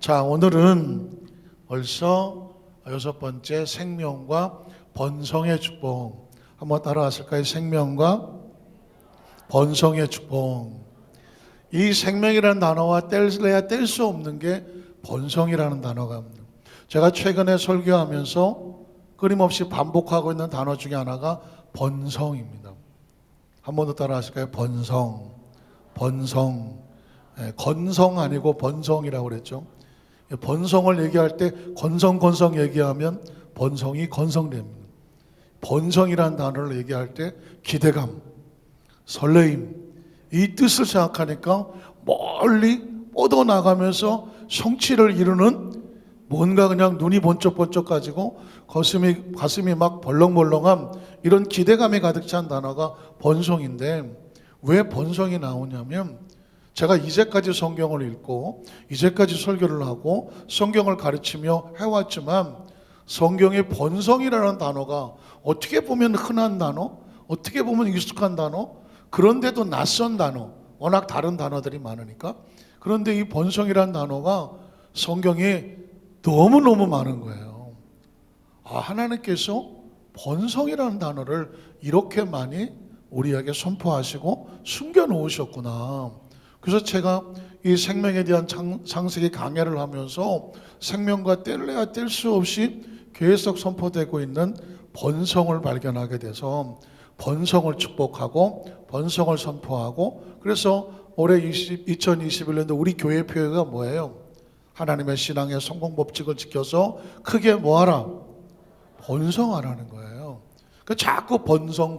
자, 오늘은 벌써 6번째 생명과 번성의 축복. 한번 따라하실까요? 생명과 번성의 축복. 이 생명이라는 단어와 뗄래야 뗄 수 없는 게 번성이라는 단어가 있습니다. 제가 최근에 설교하면서 끊임없이 반복하고 있는 단어 중에 하나가 번성입니다. 한 번 더 따라하실까요? 번성. 건성 아니고 번성이라고 그랬죠. 번성을 얘기할 때 건성 얘기하면 번성이 건성됩니다. 번성이라는 단어를 얘기할 때 기대감, 설레임, 이 뜻을 생각하니까 멀리 뻗어나가면서 성취를 이루는 뭔가 그냥 눈이 번쩍번쩍 가지고 가슴이 막 벌렁벌렁한 이런 기대감이 가득 찬 단어가 번성인데, 왜 번성이 나오냐면 제가 이제까지 성경을 읽고 이제까지 설교를 하고 성경을 가르치며 해왔지만 성경의 번성이라는 단어가 어떻게 보면 흔한 단어, 어떻게 보면 익숙한 단어, 그런데도 낯선 단어, 워낙 다른 단어들이 많으니까. 그런데 이 번성이라는 단어가 성경에 너무너무 많은 거예요. 하나님께서 번성이라는 단어를 이렇게 많이 우리에게 선포하시고 숨겨놓으셨구나. 그래서 제가 이 생명에 대한 창세기 강해를 하면서 생명과 뗄래야 뗄 수 없이 계속 선포되고 있는 번성을 발견하게 돼서 번성을 축복하고 번성을 선포하고, 그래서 올해 2021년도 우리 교회 표회가 뭐예요? 하나님의 신앙의 성공 법칙을 지켜서 크게 뭐하라? 번성하라는 거예요. 그 자꾸 번성을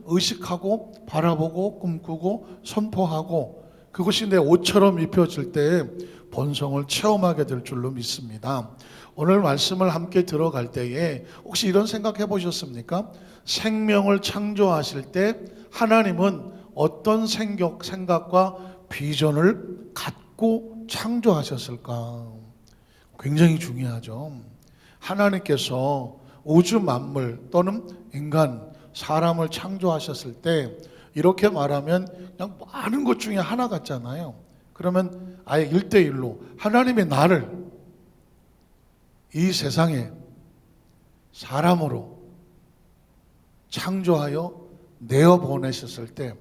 의식하고 바라보고 꿈꾸고 선포하고, 그것이 내 옷처럼 입혀질 때 번성을 체험하게 될 줄로 믿습니다. 오늘 말씀을 함께 들어갈 때에 혹시 이런 생각해 보셨습니까? 생명을 창조하실 때 하나님은 어떤 생각과 비전을 갖고 창조하셨을까? 굉장히 중요하죠. 하나님께서 우주 만물 또는 인간, 사람을 창조하셨을 때 이렇게 말하면 그냥 많은 것 중에 하나 같잖아요. 그러면 아예 1대1로 하나님의 나를 이 세상에 사람으로 창조하여 내어보내셨을 때,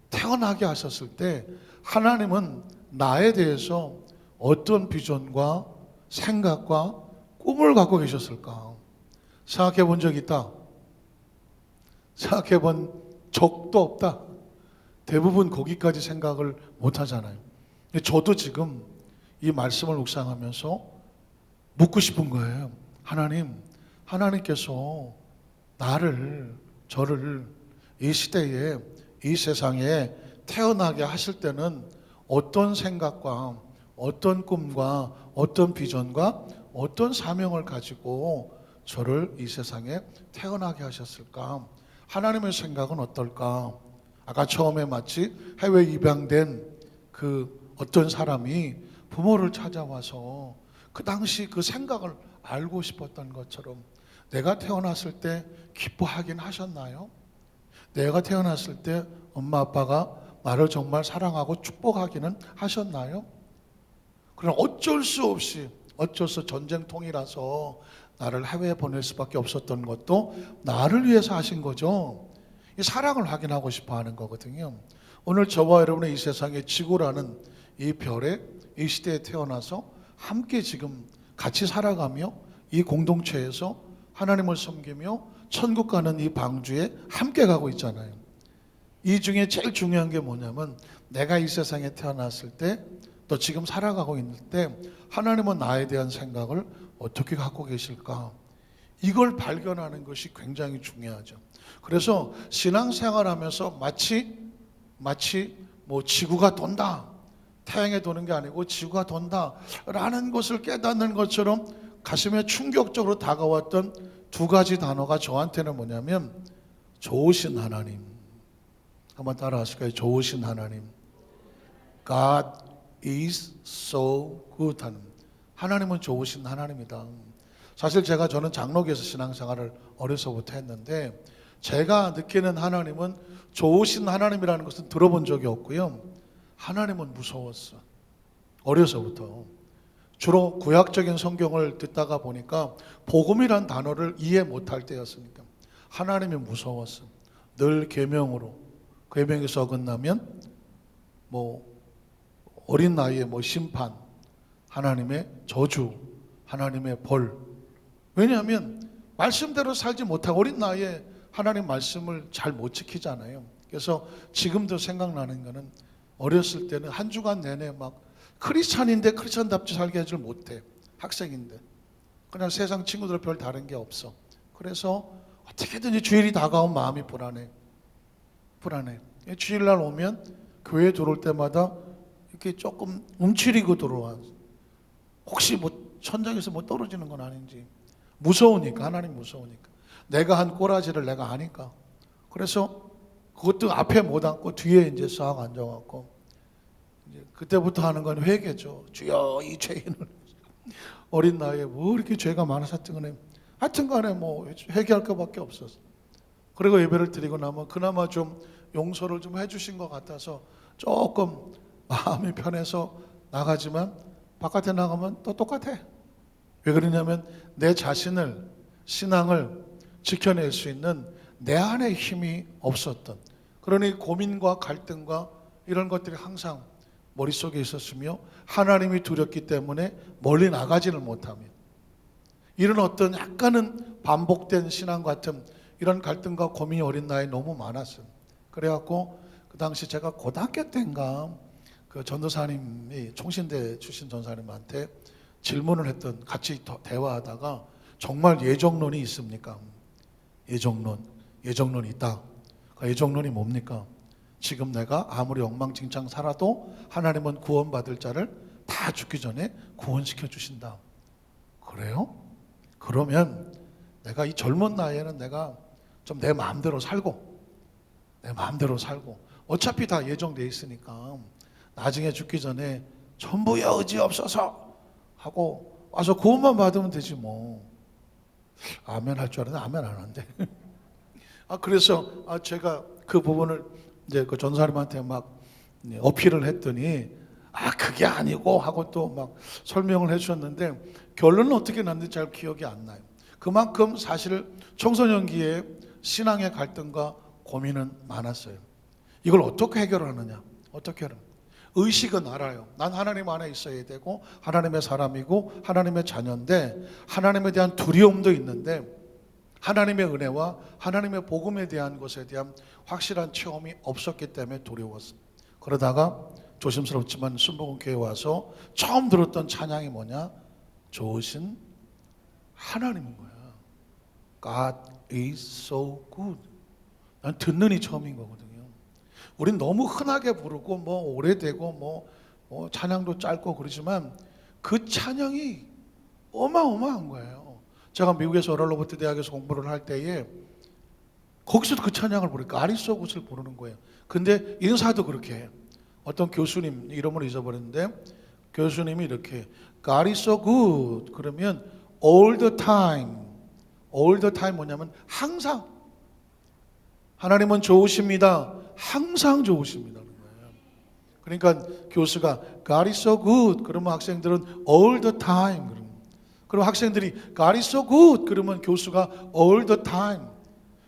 태어나게 하셨을 때 하나님은 나에 대해서 어떤 비전과 생각과 꿈을 갖고 계셨을까? 생각해 본 적 있다? 생각해 본 적도 없다? 대부분 거기까지 생각을 못 하잖아요. 저도 지금 이 말씀을 묵상하면서 묻고 싶은 거예요. 하나님께서 저를 이 시대에, 이 세상에 태어나게 하실 때는 어떤 생각과 어떤 꿈과 어떤 비전과 어떤 사명을 가지고 저를 이 세상에 태어나게 하셨을까? 하나님의 생각은 어떨까? 아까 처음에 마치 해외 입양된 그 어떤 사람이 부모를 찾아와서 그 당시 그 생각을 알고 싶었던 것처럼, 내가 태어났을 때 기뻐하긴 하셨나요? 내가 태어났을 때 엄마 아빠가 나를 정말 사랑하고 축복하기는 하셨나요? 그럼 어쩔 수 전쟁통이라서 나를 해외에 보낼 수밖에 없었던 것도 나를 위해서 하신 거죠. 이 사랑을 확인하고 싶어 하는 거거든요. 오늘 저와 여러분의 이 세상에 지구라는 이 별에, 이 시대에 태어나서 함께 지금 같이 살아가며 이 공동체에서 하나님을 섬기며 천국 가는 이 방주에 함께 가고 있잖아요. 이 중에 제일 중요한 게 뭐냐면, 내가 이 세상에 태어났을 때, 또 지금 살아가고 있을 때 하나님은 나에 대한 생각을 어떻게 갖고 계실까? 이걸 발견하는 것이 굉장히 중요하죠. 그래서 신앙생활하면서 마치 뭐 지구가 돈다, 태양에 도는 게 아니고 지구가 돈다 라는 것을 깨닫는 것처럼 가슴에 충격적으로 다가왔던 두 가지 단어가 저한테는 뭐냐면 좋으신 하나님. 한번 따라 하실까요? 좋으신 하나님. God is so good. 하나님은 좋으신 하나님이다. 사실 저는 장로교에서 신앙생활을 어려서부터 했는데, 제가 느끼는 하나님은 좋으신 하나님이라는 것은 들어본 적이 없고요. 하나님은 무서웠어. 어려서부터. 주로 구약적인 성경을 듣다가 보니까 복음이란 단어를 이해 못할 때였으니까 하나님이 무서웠어. 늘 계명으로, 계명에서 어긋나면 뭐 어린 나이에 뭐 심판, 하나님의 저주, 하나님의 벌. 왜냐하면 말씀대로 살지 못하고 어린 나이에 하나님 말씀을 잘 못 지키잖아요. 그래서 지금도 생각나는 거는 어렸을 때는 한 주간 내내 막 크리스찬인데 크리스찬답지 살게 하지 못해. 학생인데 그냥 세상 친구들 별 다른 게 없어. 그래서 어떻게든지 주일이 다가온 마음이 불안해. 주일날 오면 교회 들어올 때마다 이렇게 조금 움츠리고 들어와. 혹시 뭐 천장에서 뭐 떨어지는 건 아닌지 무서우니까, 하나님 무서우니까. 내가 한 꼬라지를 내가 아니까. 그래서 그것도 앞에 못 앉고 뒤에 이제 싹 앉아갖고 이제 그때부터 하는 건 회개죠. 주여 이 죄인을 어린 나이에 뭐 이렇게 죄가 많아졌든 하여튼간에 뭐 회개할 것밖에 없었어. 그리고 예배를 드리고 나면 그나마 좀 용서를 좀 해주신 것 같아서 조금 마음이 편해서 나가지만 바깥에 나가면 또 똑같아. 왜 그러냐면 내 자신을, 신앙을 지켜낼 수 있는 내 안에 힘이 없었던, 그러니 고민과 갈등과 이런 것들이 항상 머릿속에 있었으며 하나님이 두렵기 때문에 멀리 나가지를 못하며 이런 어떤 약간은 반복된 신앙 같은 이런 갈등과 고민이 어린 나이에 너무 많았어요. 그래갖고 그 당시 제가 고등학교 때인가 그 전도사님이 총신대 출신 전사님한테 질문을 했던, 같이 대화하다가 정말 예정론이 있습니까? 예정론이 있다. 그 예정론이 뭡니까? 지금 내가 아무리 엉망진창 살아도 하나님은 구원받을 자를 다 죽기 전에 구원시켜 주신다. 그래요? 그러면 내가 이 젊은 나이에는 내가 좀 내 마음대로 살고 어차피 다 예정돼 있으니까 나중에 죽기 전에 전부의 의지 없어서 하고 와서 구원만 받으면 되지 뭐. 아멘 할 줄 알았는데 아멘 안 한대. 그래서 제가 그 부분을 이제 그 전사님한테 막 어필을 했더니 그게 아니고 하고 또 막 설명을 해주셨는데 결론은 어떻게 났는지 잘 기억이 안 나요. 그만큼 사실 청소년기에 신앙의 갈등과 고민은 많았어요. 이걸 어떻게 해결하느냐? 의식은 알아요. 난 하나님 안에 있어야 되고 하나님의 사람이고 하나님의 자녀인데 하나님에 대한 두려움도 있는데 하나님의 은혜와 하나님의 복음에 대한 것에 대한 확실한 체험이 없었기 때문에 두려웠어요. 그러다가 조심스럽지만 순복음교회에 와서 처음 들었던 찬양이 뭐냐? 좋으신 하나님인 거야. God is so good. 난 듣는 이 처음인 거거든요. 우린 너무 흔하게 부르고 뭐 오래되고 뭐 찬양도 짧고 그러지만 그 찬양이 어마어마한 거예요. 제가 미국에서 어럴로버트 대학에서 공부를 할 때에 거기서도 그 찬양을 부르니까 아리소굿을 부르는 거예요. 근데 인사도 그렇게 해요. 어떤 교수님 이름을 잊어버렸는데 교수님이 이렇게 God is so good 그러면 all the time 뭐냐면 항상 하나님은 좋으십니다. 항상 좋으십니다는 거예요. 그러니까 교수가 God is so good 그러면 학생들은 all the time 그럼 학생들이 God is so good 그러면 교수가 all the time.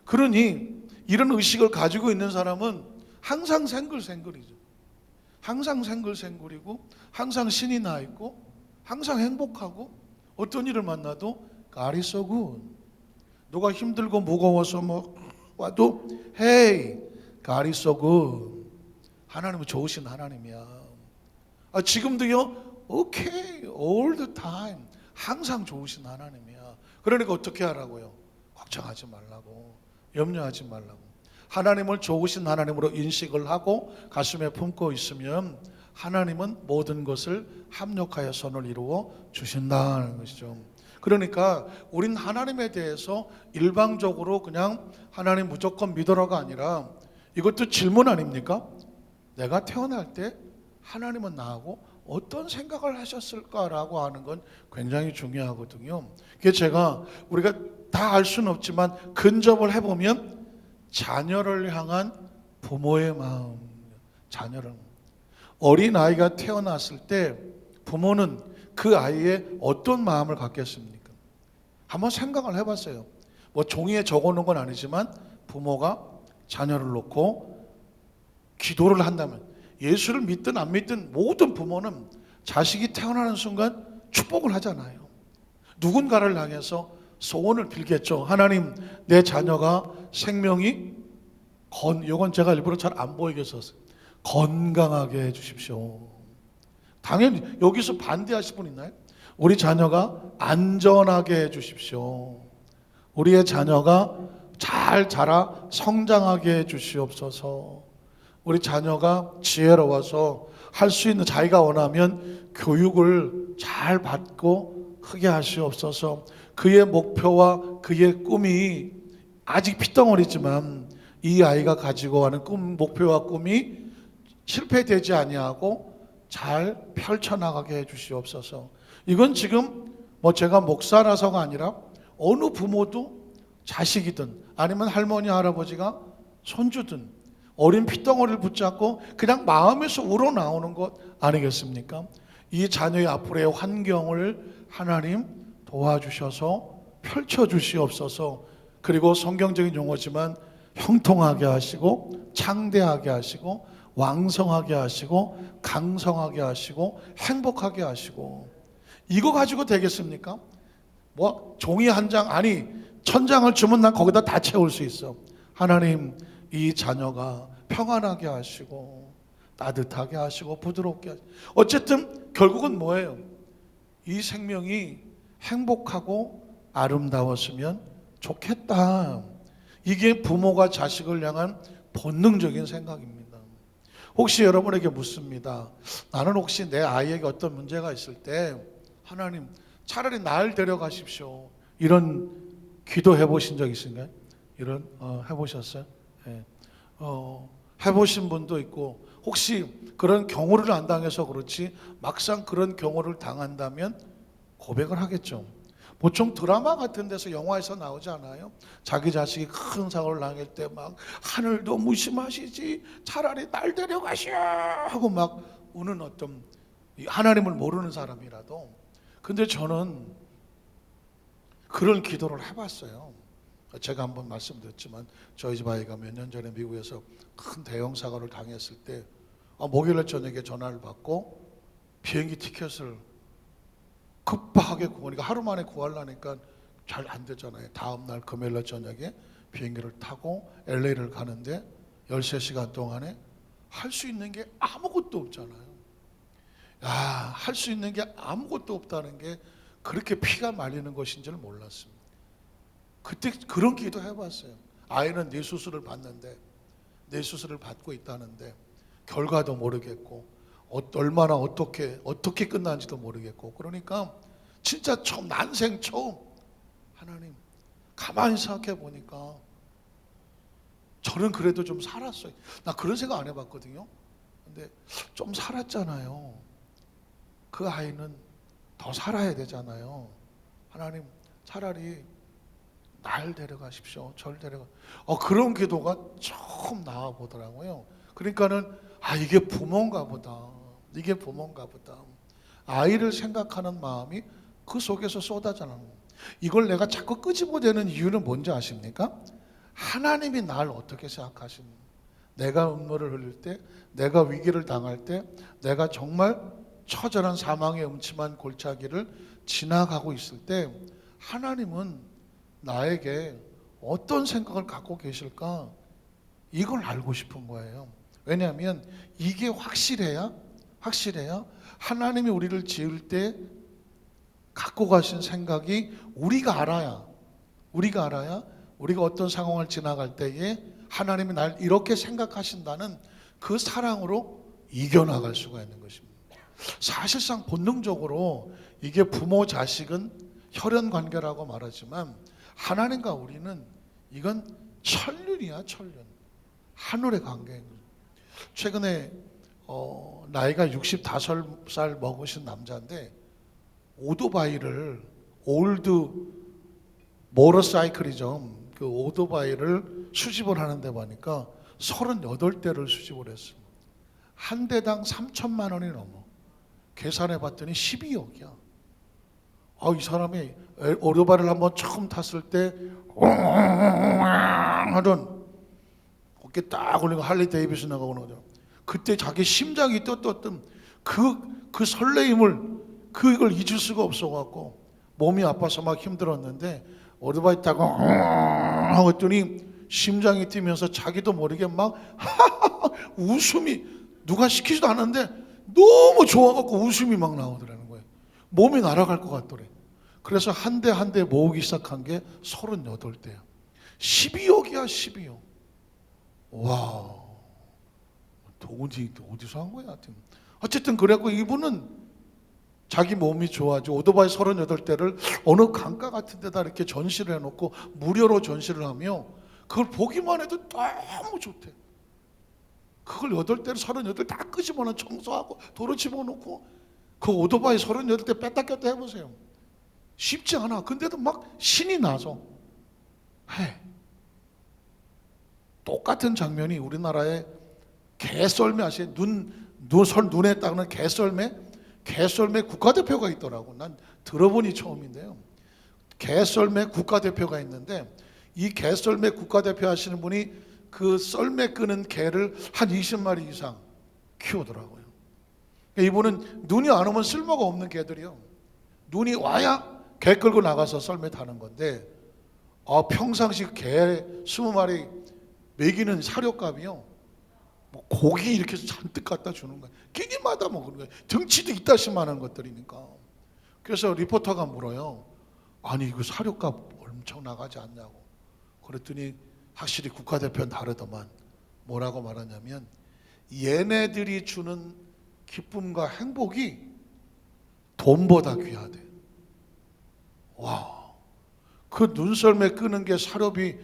그러니 이런 의식을 가지고 있는 사람은 항상 생글생글이죠. 항상 생글생글이고 항상 신이 나 있고 항상 행복하고 어떤 일을 만나도 God is so good. 누가 힘들고 무거워서 뭐 와도 Hey, God is so good. 하나님은 좋으신 하나님이야. 지금도요, okay, all the time. 항상 좋으신 하나님이야. 그러니까 어떻게 하라고요? 걱정하지 말라고, 염려하지 말라고. 하나님을 좋으신 하나님으로 인식을 하고 가슴에 품고 있으면 하나님은 모든 것을 합력하여 선을 이루어 주신다는 것이죠. 그러니까 우린 하나님에 대해서 일방적으로 그냥 하나님 무조건 믿어라가 아니라 이것도 질문 아닙니까? 내가 태어날 때 하나님은 나하고 어떤 생각을 하셨을까라고 하는 건 굉장히 중요하거든요. 그게 우리가 다 알 수는 없지만 근접을 해보면 자녀를 향한 부모의 마음, 어린아이가 태어났을 때 부모는 그 아이의 어떤 마음을 갖겠습니까? 한번 생각을 해봤어요. 뭐 종이에 적어놓은 건 아니지만 부모가 자녀를 놓고 기도를 한다면, 예수를 믿든 안 믿든 모든 부모는 자식이 태어나는 순간 축복을 하잖아요. 누군가를 향해서 소원을 빌겠죠. 하나님, 내 자녀가 생명이 이건 제가 일부러 잘 안 보이게 썼어요. 건강하게 해주십시오. 당연히 여기서 반대하실 분 있나요? 우리 자녀가 안전하게 해주십시오. 우리의 자녀가 잘 자라 성장하게 해주시옵소서. 우리 자녀가 지혜로워서 할 수 있는, 자기가 원하면 교육을 잘 받고 크게 하시옵소서. 그의 목표와 그의 꿈이 아직 핏덩어리지만 이 아이가 가지고 가는 목표와 꿈이 실패되지 아니하고 잘 펼쳐나가게 해주시옵소서. 이건 지금 뭐 제가 목사라서가 아니라 어느 부모도 자식이든 아니면 할머니 할아버지가 손주든 어린 핏덩어리를 붙잡고 그냥 마음에서 우러나오는 것 아니겠습니까? 이 자녀의 앞으로의 환경을 하나님 도와주셔서 펼쳐주시옵소서. 그리고 성경적인 용어지만 형통하게 하시고 창대하게 하시고 왕성하게 하시고 강성하게 하시고 행복하게 하시고. 이거 가지고 되겠습니까? 뭐 종이 한 장, 아니 1000장을 주면 난 거기다 다 채울 수 있어. 하나님, 이 자녀가 평안하게 하시고 따뜻하게 하시고 부드럽게 하시고. 어쨌든 결국은 뭐예요? 이 생명이 행복하고 아름다웠으면 좋겠다. 이게 부모가 자식을 향한 본능적인 생각입니다. 혹시 여러분에게 묻습니다. 나는 혹시 내 아이에게 어떤 문제가 있을 때 하나님, 차라리 날 데려가십시오, 이런 기도 해보신 적 있으신가요? 이런 해보셨어요? 네. 해보신 분도 있고, 혹시 그런 경우를 안 당해서 그렇지 막상 그런 경우를 당한다면 고백을 하겠죠. 보통 드라마 같은 데서, 영화에서 나오지 않아요? 자기 자식이 큰 사고를 당할 때 막 하늘도 무심하시지 차라리 날 데려가시오 하고 막 우는 어떤 하나님을 모르는 사람이라도. 근데 저는 그런 기도를 해봤어요. 제가 한번 말씀드렸지만 저희 집 아이가 몇 년 전에 미국에서 큰 대형 사고를 당했을 때 목요일 저녁에 전화를 받고 비행기 티켓을 급하게 구하니까, 하루 만에 구하려니까 잘 안 되잖아요. 다음날 금요일날 저녁에 비행기를 타고 LA를 가는데 13시간 동안에 할 수 있는 게 아무것도 없잖아요. 할 수 있는 게 아무것도 없다는 게 그렇게 피가 말리는 것인 줄 몰랐습니다. 그때 그런 기도 해봤어요. 아이는 네 수술을 받는데, 내 수술을 받고 있다는데 결과도 모르겠고 얼마나 어떻게 끝나는지도 모르겠고, 그러니까 진짜 난생 처음 하나님, 가만히 생각해 보니까 저는 그래도 좀 살았어요. 나 그런 생각 안 해봤거든요. 근데 좀 살았잖아요. 그 아이는 더 살아야 되잖아요. 하나님, 차라리 날 데려가십시오. 절 데려가. 그런 기도가 처음 나와 보더라고요. 그러니까는 이게 부모인가 보다. 이게 부모인가 보다. 아이를 생각하는 마음이 그 속에서 쏟아져 나는 거예요. 이걸 내가 자꾸 끄집어내는 이유는 뭔지 아십니까? 하나님이 날 어떻게 생각하시는가. 내가 눈물을 흘릴 때, 내가 위기를 당할 때, 내가 정말 처절한 사망의 음침한 골짜기를 지나가고 있을 때 하나님은 나에게 어떤 생각을 갖고 계실까? 이걸 알고 싶은 거예요. 왜냐하면 이게 확실해야 하나님이 우리를 지을 때 갖고 가신 생각이 우리가 알아야 우리가 어떤 상황을 지나갈 때에 하나님이 날 이렇게 생각하신다는 그 사랑으로 이겨나갈 수가 있는 것입니다. 사실상 본능적으로 이게 부모 자식은 혈연 관계라고 말하지만 하나님과 우리는 이건 천륜이야, 천륜. 하늘의 관계인 거죠. 최근에 나이가 65살 먹으신 남자인데 오토바이를, 올드 모터사이클이죠. 그 오토바이를 수집을 하는데 보니까 38대를 수집을 했습니다. 한 대당 3천만 원이 넘어. 계산해 봤더니 12억이야. 이 사람이 오토바이를 한번 처음 탔을 때 하던 어깨 딱 올리고 할리 데이비슨 나가고 오는 그때 자기 심장이 떴던 그 설레임을 그걸 잊을 수가 없어갖고 몸이 아파서 막 힘들었는데 오토바이 타고 하고 했더니 심장이 뛰면서 자기도 모르게 막 웃음이 누가 시키지도 않았는데 너무 좋아갖고 웃음이 막 나오더라는 거예요. 몸이 날아갈 것 같더래. 그래서 한 대 한 대 모으기 시작한 게 38대야. 12억이야 12억. 와, 돈이 어디서 한 거야? 어쨌든 그래갖고 이분은 자기 몸이 좋아지고 오토바이 38대를 어느 강가 같은 데다 이렇게 전시를 해놓고 무료로 전시를 하며 그걸 보기만 해도 너무 좋대. 그걸 8대를 38대 다 끄집어놓고 청소하고 도로 집어넣고 그 오토바이 38대 뺐다 꼈다 해보세요. 쉽지 않아. 근데도 막 신이 나서 해. 똑같은 장면이 우리나라에 개썰매 아시죠? 눈에 닦는 개썰매 국가대표가 있더라고. 난 들어보니 처음인데요. 개썰매 국가대표가 있는데 이 개썰매 국가대표 하시는 분이 그 썰매 끄는 개를 한 20마리 이상 키우더라고요. 이분은 눈이 안 오면 쓸모가 없는 개들이요. 눈이 와야 개 끌고 나가서 썰매 타는 건데 평상시 개 20마리 먹이는 사료값이요. 뭐 고기 이렇게 잔뜩 갖다 주는 거예요. 끼니마다 먹는 거예요. 덩치도 이따시만한 것들이니까. 그래서 리포터가 물어요. 아니 이거 사료값 엄청 나가지 않냐고. 그랬더니 확실히 국가대표는 다르더만. 뭐라고 말하냐면 얘네들이 주는 기쁨과 행복이 돈보다 귀하대. 와, 그 눈썰매 끄는 게 사료비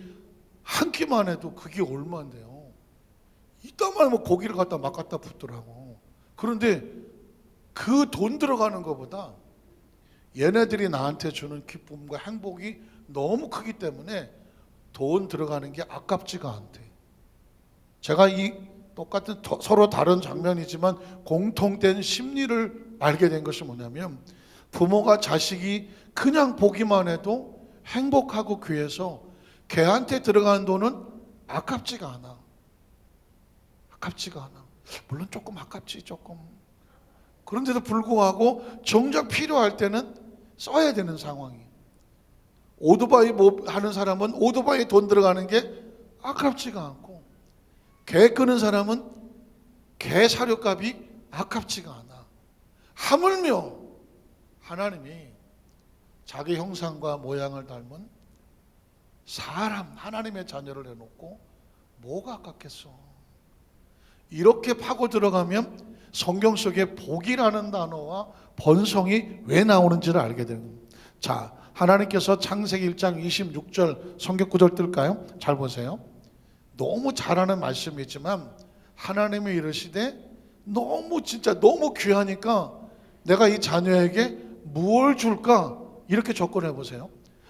한 끼만 해도 그게 얼마인데요. 이따만 뭐 고기를 갖다 막 갖다 붓더라고. 그런데 그 돈 들어가는 것보다 얘네들이 나한테 주는 기쁨과 행복이 너무 크기 때문에 돈 들어가는 게 아깝지가 않대. 제가 이 똑같은 서로 다른 장면이지만 공통된 심리를 알게 된 것이 뭐냐면 부모가 자식이 그냥 보기만 해도 행복하고 귀해서 걔한테 들어가는 돈은 아깝지가 않아. 아깝지가 않아. 물론 조금 아깝지 조금. 그런데도 불구하고 정작 필요할 때는 써야 되는 상황이. 오토바이 하는 사람은 오토바이에 돈 들어가는 게 아깝지가 않고 개 끄는 사람은 개 사료값이 아깝지가 않아. 하물며 하나님이 자기 형상과 모양을 닮은 사람 하나님의 자녀를 해놓고 뭐가 아깝겠어. 이렇게 파고 들어가면 성경 속에 복이라는 단어와 번성이 왜 나오는지를 알게 되는 겁니다. 자, 하나님께서 창세기 1장 26절 성경 구절 뜰까요? 잘 보세요. 너무 잘하는 말씀이지만 하나님이 이르시되 진짜 너무 귀하니까 내가 이 자녀에게 무엇을 줄까? 이렇게 접근해 보세요.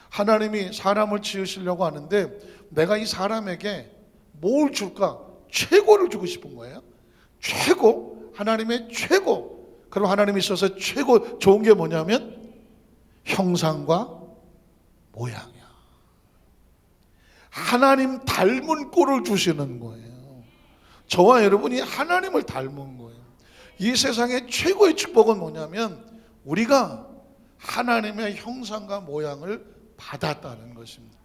하나님이 사람을 지으시려고 하는데 내가 이 사람에게 뭘 줄까? 최고를 주고 싶은 거예요. 최고, 하나님의 최고. 그럼 하나님이 있어서 최고 좋은 게 뭐냐면 형상과 모양이야. 하나님 닮은 꼴을 주시는 거예요. 저와 여러분이 하나님을 닮은 거예요. 이 세상의 최고의 축복은 뭐냐면 우리가 하나님의 형상과 모양을 받았다는 것입니다.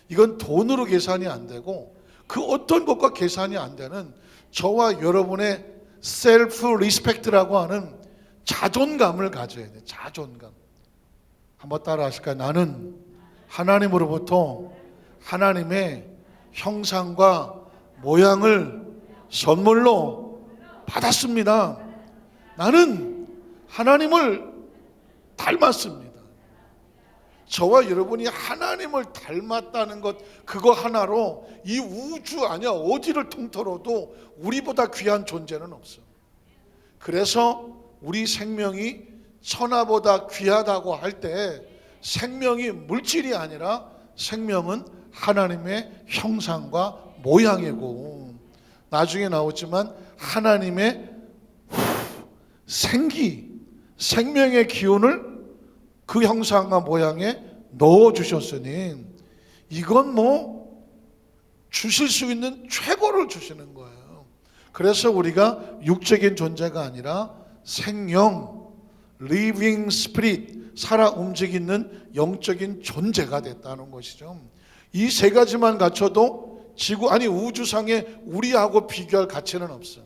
이건 돈으로 계산이 안 되고 그 어떤 것과 계산이 안 되는 저와 여러분의 셀프 리스펙트라고 하는 자존감을 가져야 돼요. 자존감. 한번 따라 하실까요? 나는 하나님으로부터 하나님의 형상과 모양을 선물로 받았습니다. 나는 하나님을 닮았습니다. 저와 여러분이 하나님을 닮았다는 것 그거 하나로 이 우주 아니야 어디를 통틀어도 우리보다 귀한 존재는 없어. 그래서 우리 생명이 천하보다 귀하다고 할 때 생명이 물질이 아니라 생명은 하나님의 형상과 모양이고 나중에 나오지만 하나님의 생기, 생명의 기운을 그 형상과 모양에 넣어주셨으니 이건 뭐 주실 수 있는 최고를 주시는 거예요. 그래서 우리가 육적인 존재가 아니라 생명, living spirit, 살아 움직이는 영적인 존재가 됐다는 것이죠. 이 세 가지만 갖춰도 지구 아니 우주상에 우리하고 비교할 가치는 없어요.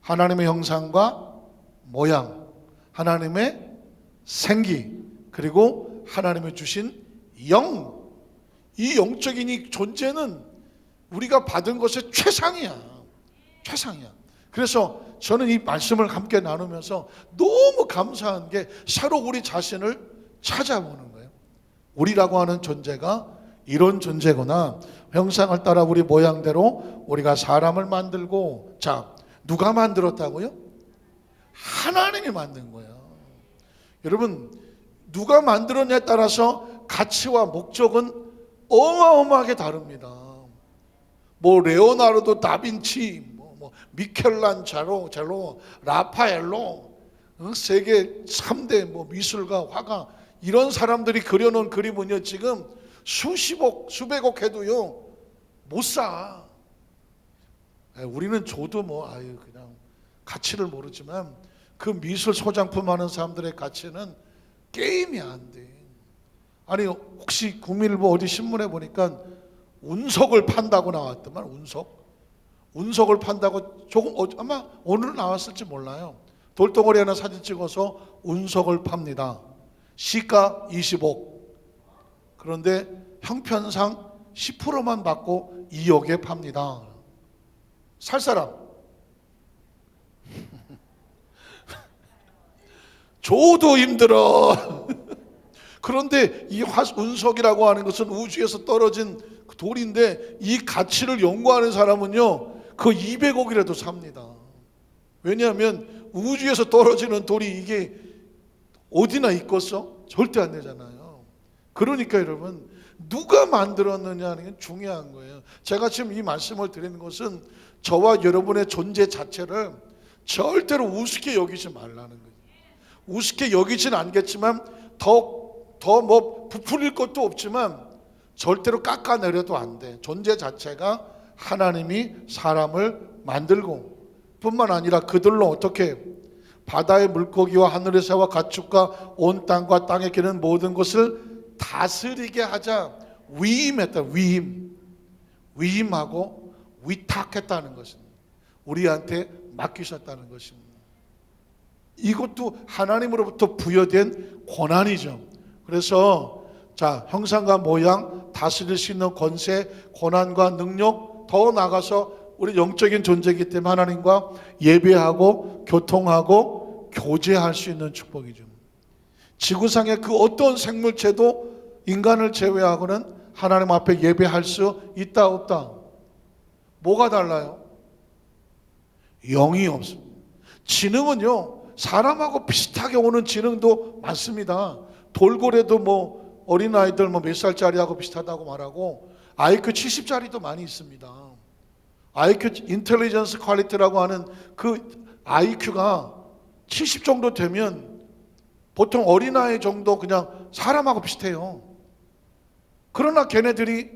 하나님의 형상과 모양, 하나님의 생기, 그리고 하나님의 주신 영, 이 영적인 이 존재는 우리가 받은 것의 최상이야. 최상이야. 그래서 저는 이 말씀을 함께 나누면서 너무 감사한 게 새로 우리 자신을 찾아보는 거예요. 우리라고 하는 존재가 이런 존재구나. 형상을 따라 우리 모양대로 우리가 사람을 만들고, 자, 누가 만들었다고요? 하나님이 만든 거예요. 여러분, 누가 만들었냐에 따라서 가치와 목적은 어마어마하게 다릅니다. 뭐 레오나르도 다빈치, 뭐 미켈란젤로, 라파엘로, 세계 3대 뭐 미술가, 화가, 이런 사람들이 그려놓은 그림은요 지금 수십억, 수백억 해도요 못 사. 우리는 줘도 뭐 아유 그냥 가치를 모르지만 그 미술 소장품 하는 사람들의 가치는 게임이 안 돼. 아니 혹시 국민일보 어디 신문에 보니까 운석을 판다고 나왔더만. 운석을 판다고. 조금 아마 오늘 나왔을지 몰라요. 돌덩어리 하나 사진 찍어서 운석을 팝니다. 시가 20억. 그런데 형편상 10%만 받고 2억에 팝니다. 살 사람 줘도 힘들어. 그런데 이 운석이라고 하는 것은 우주에서 떨어진 돌인데 이 가치를 연구하는 사람은요 그 200억이라도 삽니다. 왜냐하면 우주에서 떨어지는 돌이 이게 어디나 있겠어? 절대 안 되잖아요. 그러니까 여러분, 누가 만들었느냐는 게 중요한 거예요. 제가 지금 이 말씀을 드리는 것은 저와 여러분의 존재 자체를 절대로 우습게 여기지 말라는 거예요. 우습게 여기진 않겠지만 더 뭐 부풀릴 것도 없지만 절대로 깎아내려도 안 돼. 존재 자체가 하나님이 사람을 만들고 뿐만 아니라 그들로 어떻게 바다의 물고기와 하늘의 새와 가축과 온 땅과 땅에 기는 모든 것을 다스리게 하자. 위임했다. 위임하고 위탁했다는 것입니다. 우리한테 맡기셨다는 것입니다. 이것도 하나님으로부터 부여된 권한이죠. 그래서 자, 형상과 모양, 다스릴 수 있는 권세, 권한과 능력, 더 나아가서 우리 영적인 존재이기 때문에 하나님과 예배하고 교통하고 교제할 수 있는 축복이죠. 지구상의 그 어떤 생물체도 인간을 제외하고는 하나님 앞에 예배할 수 있다 없다? 뭐가 달라요? 영이 없습니다. 지능은요 사람하고 비슷하게 오는 지능도 많습니다. 돌고래도 뭐 어린아이들 뭐 몇 살짜리하고 비슷하다고 말하고 IQ 70짜리도 많이 있습니다. IQ 인텔리전스 퀄리티라고 하는 그 IQ가 70 정도 되면 보통 어린아이 정도 그냥 사람하고 비슷해요. 그러나 걔네들이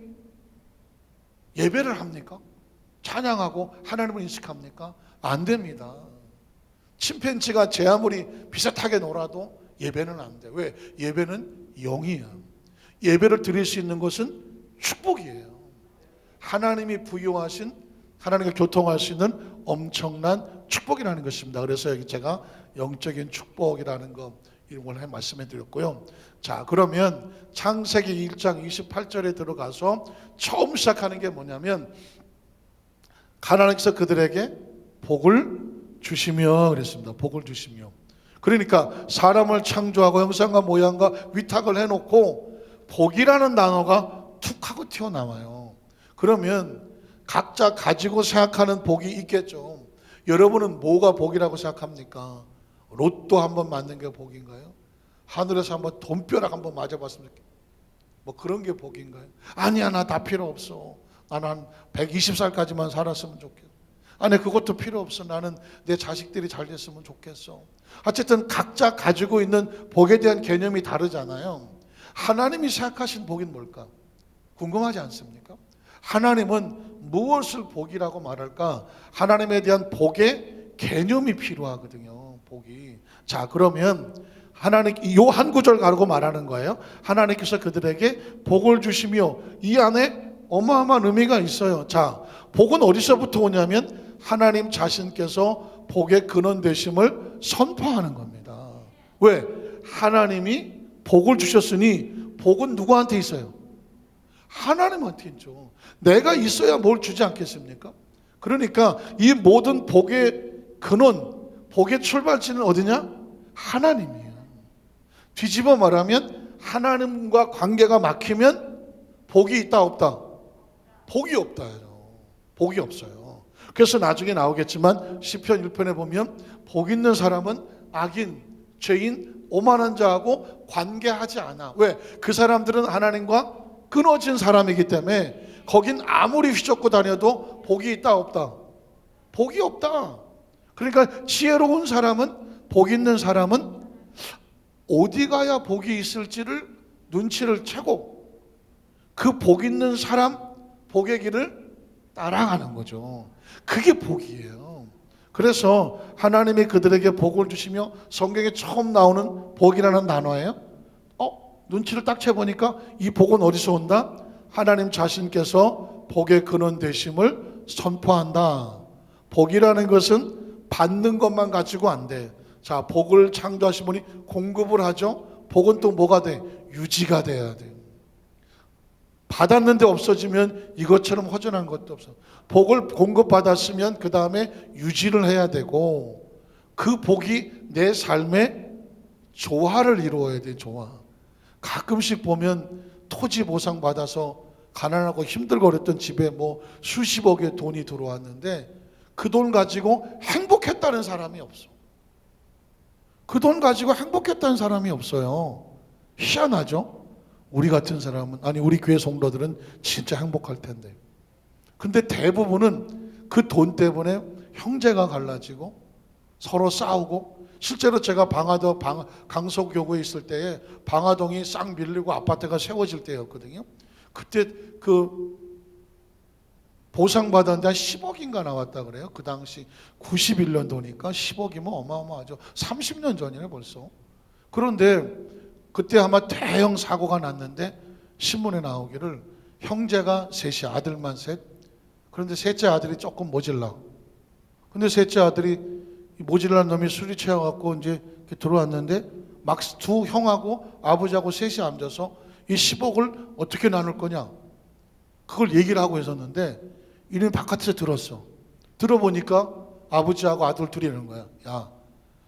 예배를 합니까? 찬양하고 하나님을 인식합니까? 안 됩니다. 침팬지가 제 아무리 비슷하게 놀아도 예배는 안 돼. 왜? 예배는 영이야. 예배를 드릴 수 있는 것은 축복이에요. 하나님이 부여하신, 하나님과 교통할 수 있는 엄청난 축복이라는 것입니다. 그래서 여기 제가 영적인 축복이라는 거 이런 걸 말씀해 드렸고요. 자, 그러면 창세기 1장 28절에 들어가서 처음 시작하는 게 뭐냐면 하나님께서 그들에게 복을 주시며 그랬습니다. 복을 주시며. 그러니까 사람을 창조하고 형상과 모양과 위탁을 해놓고 복이라는 단어가 툭 하고 튀어나와요. 그러면 각자 가지고 생각하는 복이 있겠죠. 여러분은 뭐가 복이라고 생각합니까? 로또 한번 맞는 게 복인가요? 하늘에서 한번 돈벼락 한번 맞아봤으면 뭐 그런 게 복인가요? 아니야, 나 다 필요 없어. 나는 한 120살까지만 살았으면 좋겠어. 아니 그것도 필요 없어. 나는 내 자식들이 잘 됐으면 좋겠어. 어쨌든 각자 가지고 있는 복에 대한 개념이 다르잖아요. 하나님이 생각하신 복인 뭘까? 궁금하지 않습니까? 하나님은 무엇을 복이라고 말할까? 하나님에 대한 복의 개념이 필요하거든요. 복이. 자, 그러면 하나님 요 한 구절 가지고 말하는 거예요. 하나님께서 그들에게 복을 주시며 이 안에 어마어마한 의미가 있어요. 자, 복은 어디서부터 오냐면 하나님 자신께서 복의 근원 되심을 선포하는 겁니다. 왜? 하나님이 복을 주셨으니 복은 누구한테 있어요? 하나님한테 있죠. 내가 있어야 뭘 주지 않겠습니까? 그러니까 이 모든 복의 근원, 복의 출발지는 어디냐? 하나님이에요. 뒤집어 말하면 하나님과 관계가 막히면 복이 있다 없다? 복이 없다요. 복이 없어요. 그래서 나중에 나오겠지만 시편 1편에 보면 복 있는 사람은 악인, 죄인, 오만한 자하고 관계하지 않아. 왜? 그 사람들은 하나님과 끊어진 사람이기 때문에 거긴 아무리 휘젓고 다녀도 복이 있다 없다? 복이 없다. 그러니까 지혜로운 사람은, 복 있는 사람은 어디 가야 복이 있을지를 눈치를 채고 그 복 있는 사람 복의 길을 따라가는 거죠. 그게 복이에요. 그래서 하나님이 그들에게 복을 주시며 성경에 처음 나오는 복이라는 단어예요. 눈치를 딱 채보니까 이 복은 어디서 온다? 하나님 자신께서 복의 근원 되심을 선포한다. 복이라는 것은 받는 것만 가지고 안 돼. 자, 복을 창조하신 분이 공급을 하죠. 복은 또 뭐가 돼? 유지가 돼야 돼. 받았는데 없어지면 이것처럼 허전한 것도 없어. 복을 공급받았으면 그 다음에 유지를 해야 되고 그 복이 내 삶에 조화를 이루어야 돼. 조화. 가끔씩 보면 토지 보상 받아서 가난하고 힘들거렸던 집에 뭐 수십억의 돈이 들어왔는데 그 돈 가지고 행복했다는 사람이 없어. 그 돈 가지고 행복했다는 사람이 없어요. 희한하죠? 우리 같은 사람은, 아니 우리 교회 성도들은 진짜 행복할 텐데. 근데 대부분은 그 돈 때문에 형제가 갈라지고 서로 싸우고, 실제로 제가 강서교구에 있을 때에 방화동이 싹 밀리고 아파트가 세워질 때였거든요. 그때 그 보상받았는데 한 10억인가 나왔다 그래요. 그 당시 91년도니까 10억이면 어마어마하죠. 30년 전이네 벌써. 그런데 그때 아마 대형 사고가 났는데 신문에 나오기를 형제가 셋이, 아들만 셋. 그런데 셋째 아들이 조금 모질라. 근데 셋째 아들이 모질란 놈이 술이 취해갖고 이제 들어왔는데 막 두 형하고 아버지하고 셋이 앉아서 이 10억을 어떻게 나눌 거냐, 그걸 얘기를 하고 있었는데 이놈이 바깥에서 들었어. 들어보니까 아버지하고 아들 둘이 이러는 거야. 야,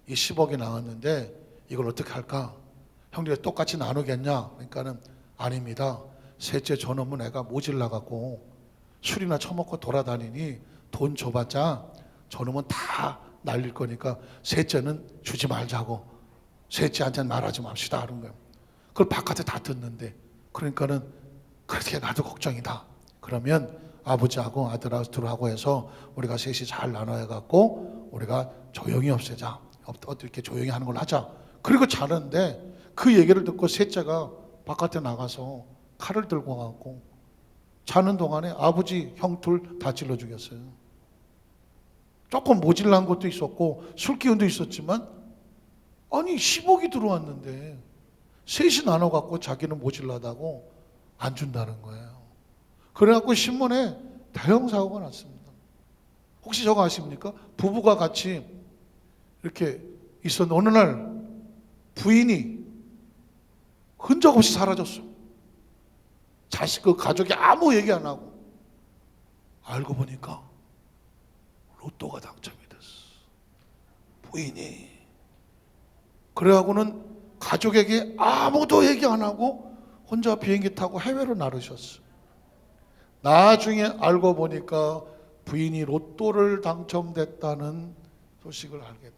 이 10억이 나왔는데 이걸 어떻게 할까? 형들이 똑같이 나누겠냐? 그러니까는 아닙니다. 셋째 저놈은 애가 모질라갖고 술이나 처먹고 돌아다니니 돈 줘봤자 저놈은 다 날릴 거니까 셋째는 주지 말자고, 셋째한테는 말하지 맙시다 하는 거예요. 그걸 바깥에 다 듣는데, 그러니까는 그렇게 나도 걱정이다. 그러면 아버지하고 아들하고 해서 우리가 셋이 잘 나눠야 갖고 우리가 조용히 없애자. 어떻게 조용히 하는 걸 하자. 그리고 자는데 그 얘기를 듣고 셋째가 바깥에 나가서 칼을 들고 가고 자는 동안에 아버지 형 둘 다 찔러 죽였어요. 조금 모질란 것도 있었고 술 기운도 있었지만, 아니 10억이 들어왔는데 셋이 나눠 갖고 자기는 모질라다고 안 준다는 거예요. 그래갖고 신문에 대형 사고가 났습니다. 혹시 저거 아십니까? 부부가 같이 이렇게 있었는데 어느 날 부인이 흔적 없이 사라졌어. 그 가족이 아무 얘기 안 하고. 알고 보니까 로또가 당첨이 됐어, 부인이. 그래갖고는 가족에게 아무도 얘기 안 하고 혼자 비행기 타고 해외로 나르셨어. 나중에 알고 보니까 부인이 로또를 당첨됐다는 소식을 알게 된.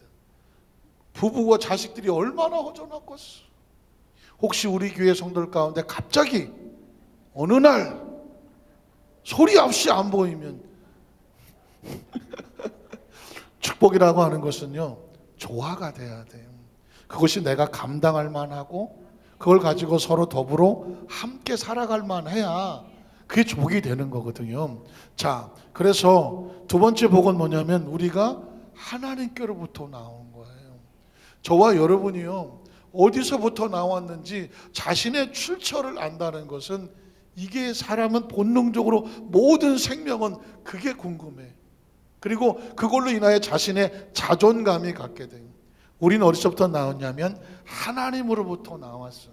부부와 자식들이 얼마나 허전하겠어. 혹시 우리 교회 성도들 가운데 갑자기 어느 날 소리 없이 안 보이면 축복이라고 하는 것은요, 조화가 돼야 돼요. 그것이 내가 감당할 만하고 그걸 가지고 서로 더불어 함께 살아갈 만해야 그게 복이 되는 거거든요. 자, 그래서 두 번째 복은 뭐냐면 우리가 하나님께로부터 나온 거예요. 저와 여러분이요, 어디서부터 나왔는지 자신의 출처를 안다는 것은, 이게 사람은 본능적으로, 모든 생명은 그게 궁금해. 그리고 그걸로 인하여 자신의 자존감이 갖게 돼요. 우리는 어디서부터 나왔냐면 하나님으로부터 나왔어.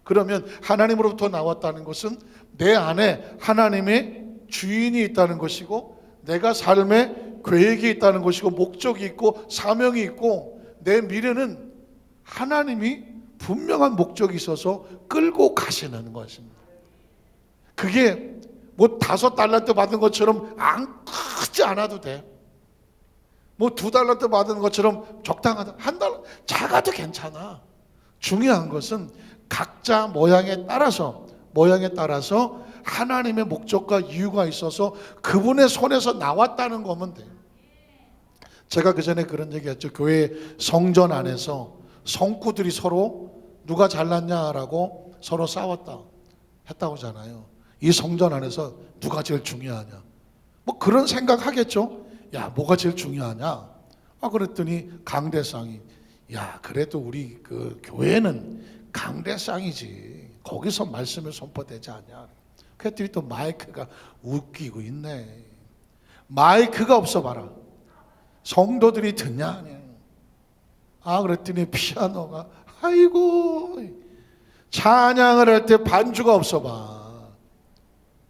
그러면 하나님으로부터 나왔다는 것은 내 안에 하나님의 주인이 있다는 것이고, 내가 삶의 계획이 있다는 것이고, 목적이 있고 사명이 있고, 내 미래는 하나님이 분명한 목적이 있어서 끌고 가시는 것입니다. 그게 뭐 $5 받은 것처럼 안 크지 않아도 돼. 뭐 $2 받은 것처럼 적당하다. $1 작아도 괜찮아. 중요한 것은 각자 모양에 따라서 하나님의 목적과 이유가 있어서 그분의 손에서 나왔다는 거면 돼요. 제가 그 전에 그런 얘기했죠. 교회 성전 안에서 성구들이 서로 누가 잘났냐라고 서로 싸웠다 했다고 하잖아요. 이 성전 안에서 누가 제일 중요하냐, 뭐 그런 생각 하겠죠. 야, 뭐가 제일 중요하냐? 그랬더니 강대상이, 야, 그래도 우리 그 교회는 강대상이지, 거기서 말씀을 선포되지 않냐. 그랬더니 또 마이크가 웃기고 있네. 마이크가 없어 봐라, 성도들이 듣냐? 그랬더니 피아노가, 아이고, 찬양을 할 때 반주가 없어 봐.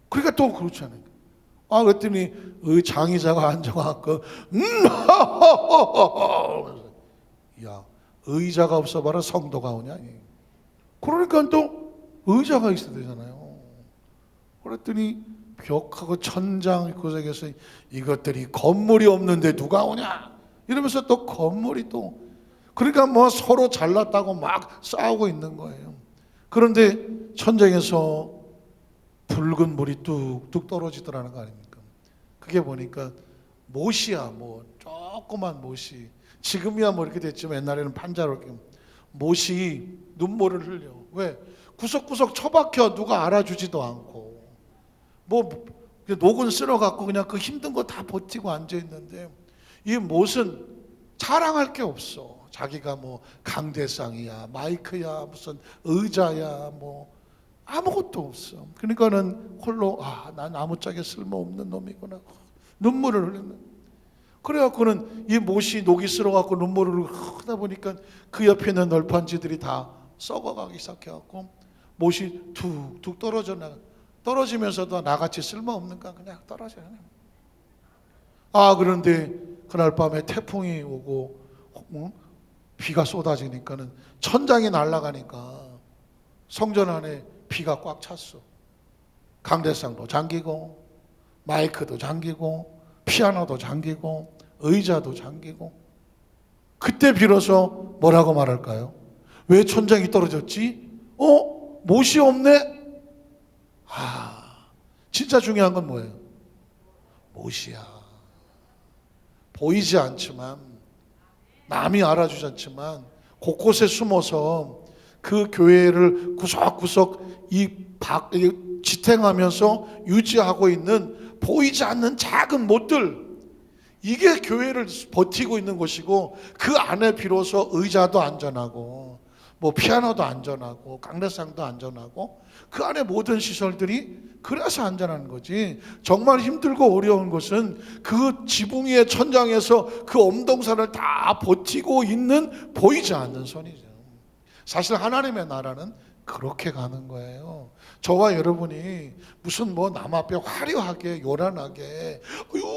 그러니까 또 그렇잖아요. 그랬더니 장의자가 앉아갖고 야, 의자가 없어 봐라, 성도가 오냐. 그러니까 또 의자가 있어야 되잖아요. 그랬더니 벽하고 천장 구석에서 이것들이 건물이 없는데 누가 오냐 이러면서 또 건물이 또, 그러니까 뭐 서로 잘났다고 막 싸우고 있는 거예요. 그런데 천장에서 붉은 물이 뚝뚝 떨어지더라는 거 아닙니까? 그게 보니까 못이야, 뭐 조그만 못이. 지금이야 뭐 이렇게 됐지만 옛날에는 판자로 이렇게 못이 눈물을 흘려. 왜? 구석구석 처박혀 누가 알아주지도 않고, 뭐 녹은 쓸어갖고 그냥 그 힘든 거 다 버티고 앉아 있는데, 이 못은 자랑할 게 없어. 자기가 뭐 강대상이야, 마이크야, 무슨 의자야, 뭐 아무것도 없어. 그러니까는 홀로, 난 아무짝에 쓸모없는 놈이구나, 눈물을 흘리는. 그래갖고는 이 못이 녹이 쓸어갖고 눈물을 흐르다 보니까 그 옆에 있는 널판지들이 다 썩어가기 시작해갖고 못이 툭툭 떨어지면서도 나같이 쓸모없는가 그냥 떨어져요. 그런데 그날 밤에 태풍이 오고 비가 쏟아지니까는 천장이 날아가니까 성전 안에 비가 꽉 찼어. 강대상도 잠기고, 마이크도 잠기고, 피아노도 잠기고, 의자도 잠기고. 그때 비로소 뭐라고 말할까요? 왜 천장이 떨어졌지? 못이 없네? 진짜 중요한 건 뭐예요? 못이야. 보이지 않지만, 남이 알아주지 않지만 곳곳에 숨어서 그 교회를 구석구석 지탱하면서 유지하고 있는 보이지 않는 작은 못들, 이게 교회를 버티고 있는 것이고, 그 안에 비로소 의자도 안전하고, 뭐 피아노도 안전하고, 강대상도 안전하고, 그 안에 모든 시설들이 그래서 안전한 거지. 정말 힘들고 어려운 것은 그 지붕 위의 천장에서 그 엄동산을 다 버티고 있는 보이지 않는 손이죠. 사실 하나님의 나라는 그렇게 가는 거예요. 저와 여러분이 무슨 뭐 남 앞에 화려하게 요란하게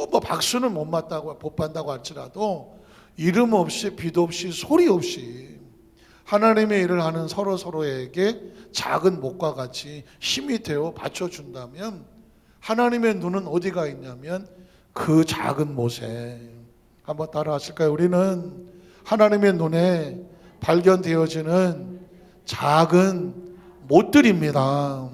뭐 박수는 못 받다고 할지라도 이름 없이 빛 없이 소리 없이 하나님의 일을 하는 서로에게 작은 못과 같이 힘이 되어 받쳐준다면, 하나님의 눈은 어디가 있냐면 그 작은 못에. 한번 따라 하실까요? 우리는 하나님의 눈에 발견되어지는 작은 못들입니다.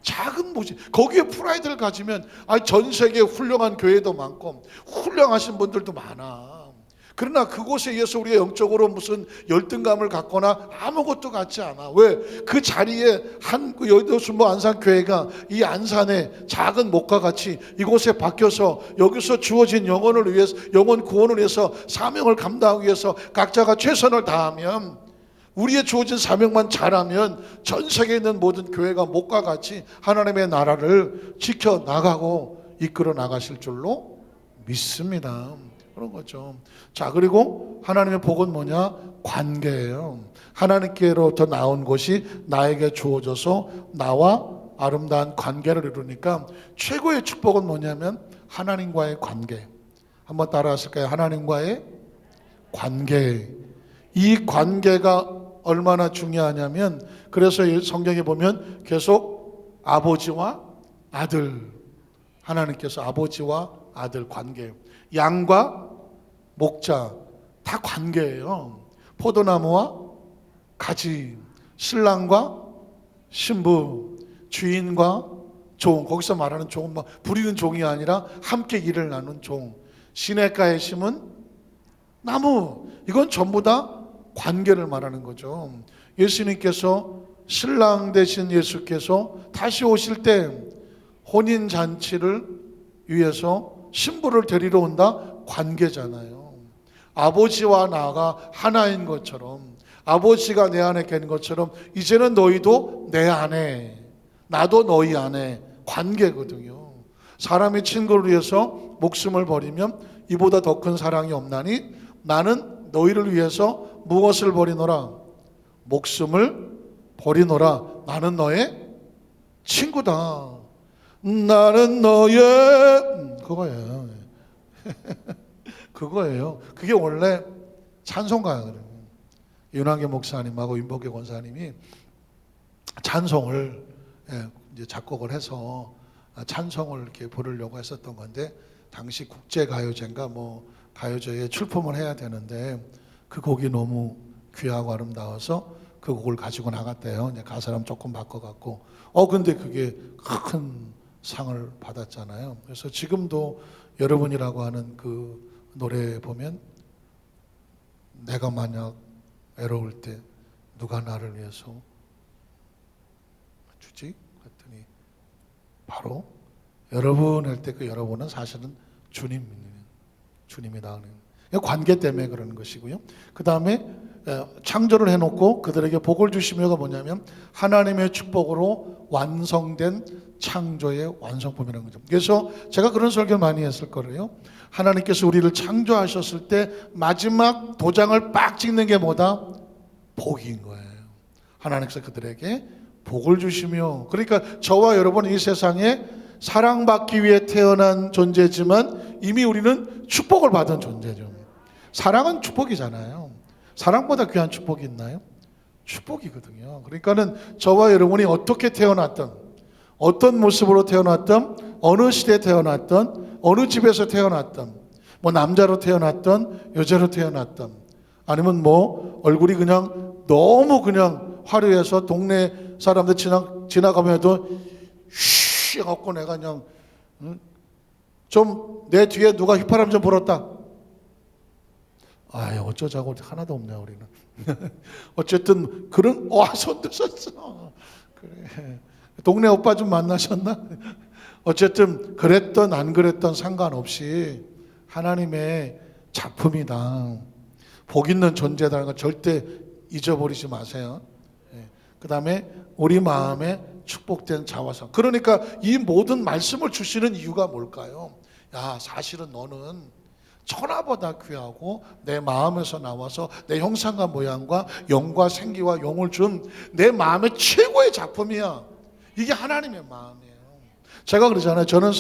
작은 모집, 거기에 프라이드를 가지면 전 세계에 훌륭한 교회도 많고 훌륭하신 분들도 많아. 그러나 그곳에 의해서 우리가 영적으로 무슨 열등감을 갖거나 아무것도 같지 않아. 왜? 그 자리에 여의도 순복 안산교회가 이 안산의 작은 목과 같이 이곳에 바뀌어서 여기서 주어진 영혼을 위해서, 영혼 구원을 위해서, 사명을 감당하기 위해서 각자가 최선을 다하면, 우리의 주어진 사명만 잘하면 전 세계에 있는 모든 교회가 목과 같이 하나님의 나라를 지켜나가고 이끌어 나가실 줄로 믿습니다. 그런 거죠. 자, 그리고 하나님의 복은 뭐냐? 관계예요. 하나님께로부터 나온 것이 나에게 주어져서 나와 아름다운 관계를 이루니까 최고의 축복은 뭐냐면 하나님과의 관계. 한번 따라 하실까요? 하나님과의 관계. 이 관계가 얼마나 중요하냐면, 그래서 성경에 보면 계속 아버지와 아들, 하나님께서 아버지와 아들 관계, 양과 목자 다 관계예요. 포도나무와 가지, 신랑과 신부, 주인과 종, 거기서 말하는 종은 부리는 종이 아니라 함께 일을 나눈 종, 시냇가에 심은 나무, 이건 전부 다 관계를 말하는 거죠. 예수님께서, 신랑 되신 예수께서 다시 오실 때 혼인잔치를 위해서 신부를 데리러 온다, 관계잖아요. 아버지와 나가 하나인 것처럼, 아버지가 내 안에 계는 것처럼 이제는 너희도 내 안에, 나도 너희 안에, 관계거든요. 사람이 친구를 위해서 목숨을 버리면 이보다 더 큰 사랑이 없나니 나는 너희를 위해서 무엇을 버리노라? 목숨을 버리노라. 나는 너의 친구다. 나는 너의, 그거예요. 그거예요. 그게 원래 찬송가거든요. 윤한계 목사님하고 윤복계 권사님이 찬송을 이제 작곡을 해서 찬송을 이렇게 부르려고 했었던 건데, 당시 국제가요제인가 가요제에 출품을 해야 되는데 그 곡이 너무 귀하고 아름다워서 그 곡을 가지고 나갔대요. 이제 가사를 조금 바꿔갖고. 근데 그게 큰 상을 받았잖아요. 그래서 지금도 여러분이라고 하는 그 노래에 보면, 내가 만약 외로울 때 누가 나를 위해서 주지? 그랬더니 바로 여러분 할 때 그 여러분은 사실은 주님이다. 관계 때문에 그러는 것이고요. 그 다음에 창조를 해놓고 그들에게 복을 주시며가 뭐냐면 하나님의 축복으로 완성된 창조의 완성품이라는 거죠. 그래서 제가 그런 설교를 많이 했을 거예요. 하나님께서 우리를 창조하셨을 때 마지막 도장을 빡 찍는 게 뭐다? 복인 거예요. 하나님께서 그들에게 복을 주시며, 그러니까 저와 여러분은 이 세상에 사랑받기 위해 태어난 존재지만 이미 우리는 축복을 받은 존재죠. 사랑은 축복이잖아요. 사랑보다 귀한 축복이 있나요? 축복이거든요. 그러니까는 저와 여러분이 어떻게 태어났든, 어떤 모습으로 태어났든, 어느 시대에 태어났든, 어느 집에서 태어났든, 남자로 태어났든 여자로 태어났든, 아니면 얼굴이 그냥 너무 그냥 화려해서 동네 사람들 지나가면도 쉬 갖고 내가 그냥 좀 내 뒤에 누가 휘파람 좀 불었다. 어쩌자고 하나도 없네 우리는. 어쨌든 그런 손도 썼어. 그래. 동네 오빠 좀 만나셨나? 어쨌든 그랬던 안 그랬던 상관없이 하나님의 작품이다. 복 있는 존재다는 거 절대 잊어버리지 마세요. 그 다음에 우리 마음에 축복된 자화상. 그러니까 이 모든 말씀을 주시는 이유가 뭘까요? 사실은 너는 천하보다 귀하고 내 마음에서 나와서 내 형상과 모양과 영과 생기와 용을 준 내 마음의 최고의 작품이야. 이게 하나님의 마음이에요. 제가 그러잖아요. 저는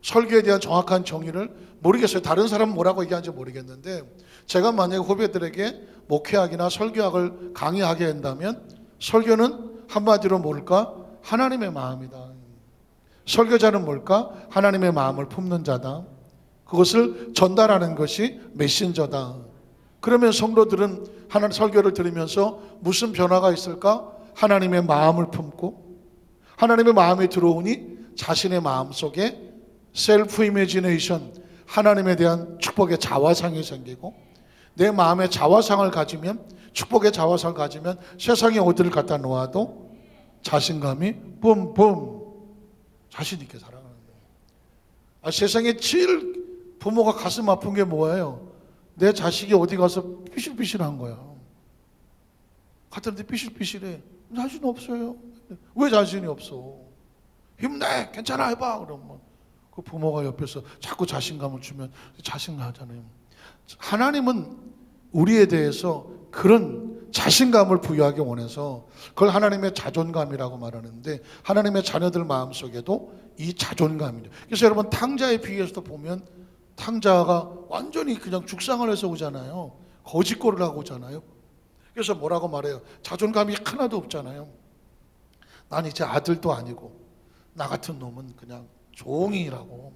설교에 대한 정확한 정의를 모르겠어요. 다른 사람은 뭐라고 얘기하는지 모르겠는데, 제가 만약에 후배들에게 목회학이나 설교학을 강의하게 한다면 설교는 한마디로 뭘까? 하나님의 마음이다. 설교자는 뭘까? 하나님의 마음을 품는 자다. 그것을 전달하는 것이 메신저다. 그러면 성도들은 하나님 설교를 들으면서 무슨 변화가 있을까? 하나님의 마음을 품고 하나님의 마음에 들어오니 자신의 마음속에 셀프 이미지네이션, 하나님에 대한 축복의 자화상이 생기고, 내 마음에 자화상을 가지면, 축복의 자화상을 가지면 세상에 어디를 갖다 놓아도 자신감이 뿜뿜 자신 있게 살아가는 거예요. 세상에 제일 부모가 가슴 아픈 게 뭐예요? 내 자식이 어디 가서 삐실삐실한 거야. 갔더니 삐실삐실해. 자신 없어요. 왜 자신이 없어? 힘내, 괜찮아, 해봐. 그러면 그 부모가 옆에서 자꾸 자신감을 주면 자신하잖아요. 하나님은 우리에 대해서 그런 자신감을 부여하기 원해서 그걸 하나님의 자존감이라고 말하는데, 하나님의 자녀들 마음속에도 이 자존감이죠. 그래서 여러분, 탕자의 비유에서도 보면 탕자가 완전히 그냥 죽상을 해서 오잖아요. 거짓골을 하고 오잖아요. 그래서 뭐라고 말해요? 자존감이 하나도 없잖아요. 난 이제 아들도 아니고 나 같은 놈은 그냥 종이라고,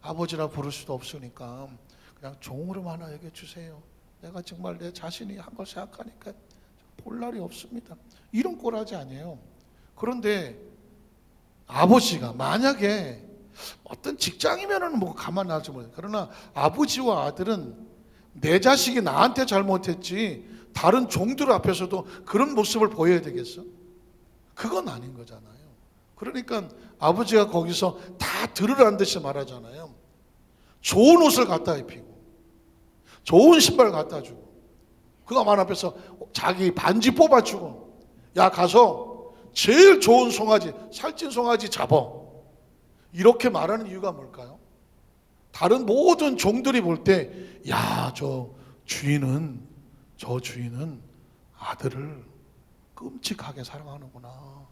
아버지라 부를 수도 없으니까 그냥 종으로만 하나 얘기해 주세요. 내가 정말 내 자신이 한 걸 생각하니까 볼 날이 없습니다. 이런 꼴하지 아니에요. 그런데 아버지가 만약에 어떤 직장이면은 뭐 가만 놔두지 못해요. 그러나 아버지와 아들은 내 자식이 나한테 잘못했지 다른 종들 앞에서도 그런 모습을 보여야 되겠어? 그건 아닌 거잖아요. 그러니까 아버지가 거기서 다 들으라는 듯이 말하잖아요. 좋은 옷을 갖다 입히고 좋은 신발 갖다 주고, 그가 말 앞에서 자기 반지 뽑아주고, 야 가서 제일 좋은 송아지, 살찐 송아지 잡아, 이렇게 말하는 이유가 뭘까요? 다른 모든 종들이 볼 때, 야, 저 주인은 아들을 끔찍하게 사랑하는구나,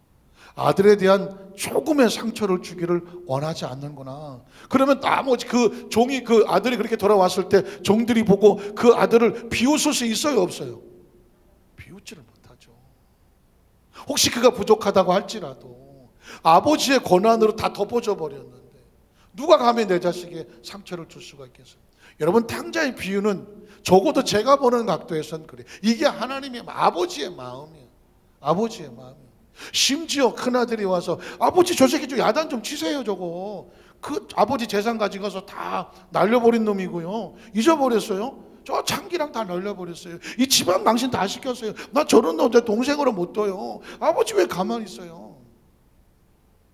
아들에 대한 조금의 상처를 주기를 원하지 않는구나. 그러면 나머지 그 종이, 그 아들이 그렇게 돌아왔을 때 종들이 보고 그 아들을 비웃을 수 있어요, 없어요? 비웃지를 못하죠. 혹시 그가 부족하다고 할지라도 아버지의 권한으로 다 덮어져 버렸는데 누가 감히 내 자식에 상처를 줄 수가 있겠어요? 여러분, 탕자의 비유는 적어도 제가 보는 각도에선 그래요. 이게 하나님의 아버지의 마음이에요. 아버지의 마음이에요. 심지어 큰아들이 와서 아버지 저 새끼 좀 야단 좀 치세요. 저거 그 아버지 재산 가져가서 다 날려버린 놈이고요, 잊어버렸어요. 저 창기랑 다 날려버렸어요. 이 집안 망신 다 시켰어요. 나 저런 놈 내 동생으로 못 둬요. 아버지 왜 가만히 있어요?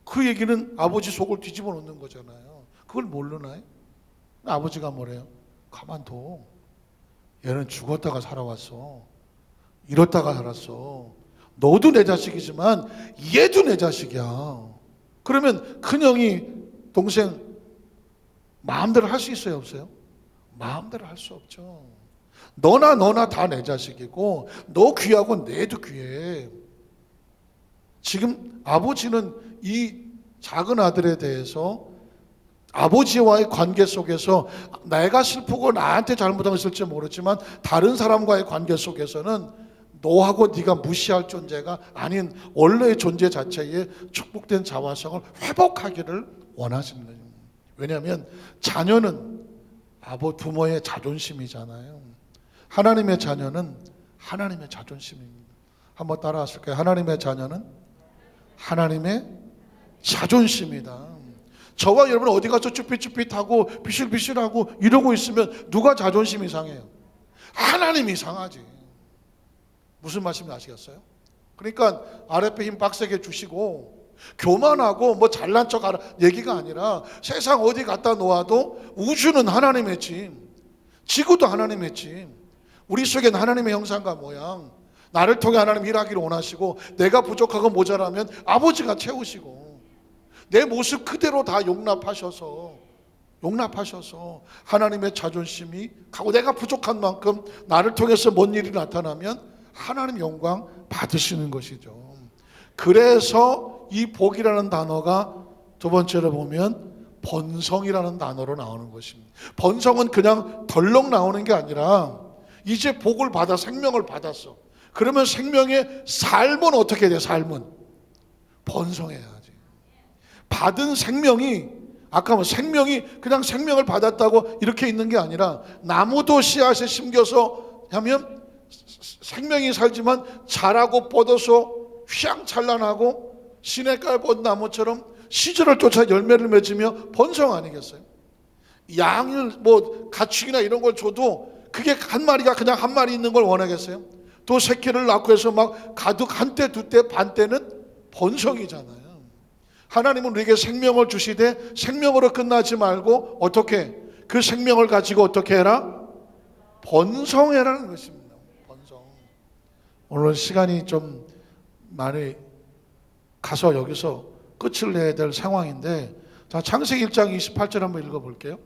그 얘기는 아버지 속을 뒤집어 놓는 거잖아요. 그걸 모르나요? 아버지가 뭐래요? 가만둬. 얘는 죽었다가 살아왔어. 이렇다가 살았어. 너도 내 자식이지만 얘도 내 자식이야. 그러면 큰형이 동생 마음대로 할 수 있어요, 없어요? 마음대로 할 수 없죠. 너나 다 내 자식이고 너 귀하고 내도 귀해. 지금 아버지는 이 작은 아들에 대해서 아버지와의 관계 속에서 내가 슬프고 나한테 잘못한 것일지 모르지만 다른 사람과의 관계 속에서는 너하고 네가 무시할 존재가 아닌 원래의 존재 자체에 축복된 자화성을 회복하기를 원하시는 거예요. 왜냐하면 자녀는 부모의 자존심이잖아요. 하나님의 자녀는 하나님의 자존심입니다. 한번 따라하실까요? 하나님의 자녀는 하나님의 자존심이다. 저와 여러분 어디 가서 쭈삣쭈삣하고 비실비실하고 이러고 있으면 누가 자존심이 상해요? 하나님이 상하지. 무슨 말씀인지 아시겠어요? 그러니까 아랫배 힘 빡세게 주시고 교만하고 뭐 잘난 척 하라 얘기가 아니라, 세상 어디 갖다 놓아도 우주는 하나님의 짐, 지구도 하나님의 짐, 우리 속에는 하나님의 형상과 모양, 나를 통해 하나님 일하기를 원하시고 내가 부족하고 모자라면 아버지가 채우시고 내 모습 그대로 다 용납하셔서 하나님의 자존심이 가고 내가 부족한 만큼 나를 통해서 뭔 일이 나타나면 하나님 영광 받으시는 것이죠. 그래서 이 복이라는 단어가 두 번째로 보면 번성이라는 단어로 나오는 것입니다. 번성은 그냥 덜렁 나오는 게 아니라 이제 복을 받아 생명을 받았어. 그러면 생명의 삶은 어떻게 돼? 삶은 번성해야지. 받은 생명이, 아까 뭐 생명이 그냥 생명을 받았다고 이렇게 있는 게 아니라 나무도 씨앗에 심겨서 하면 생명이 살지만 자라고 뻗어서 휘황찬란하고 시냇가에 본 나무처럼 시절을 쫓아 열매를 맺으며 번성 아니겠어요? 양을 뭐 가축이나 이런 걸 줘도 그게 한 마리가 그냥 한 마리 있는 걸 원하겠어요? 또 새끼를 낳고 해서 막 가득 한때 두 때 반 때는 번성이잖아요. 하나님은 우리에게 생명을 주시되 생명으로 끝나지 말고 어떻게 그 생명을 가지고 어떻게 해라? 번성해라는 것입니다. 번성. 오늘 시간이 좀 많이 가서 여기서 끝을 내야 될 상황인데, 자, 창세기 1장 28절 한번 읽어볼게요.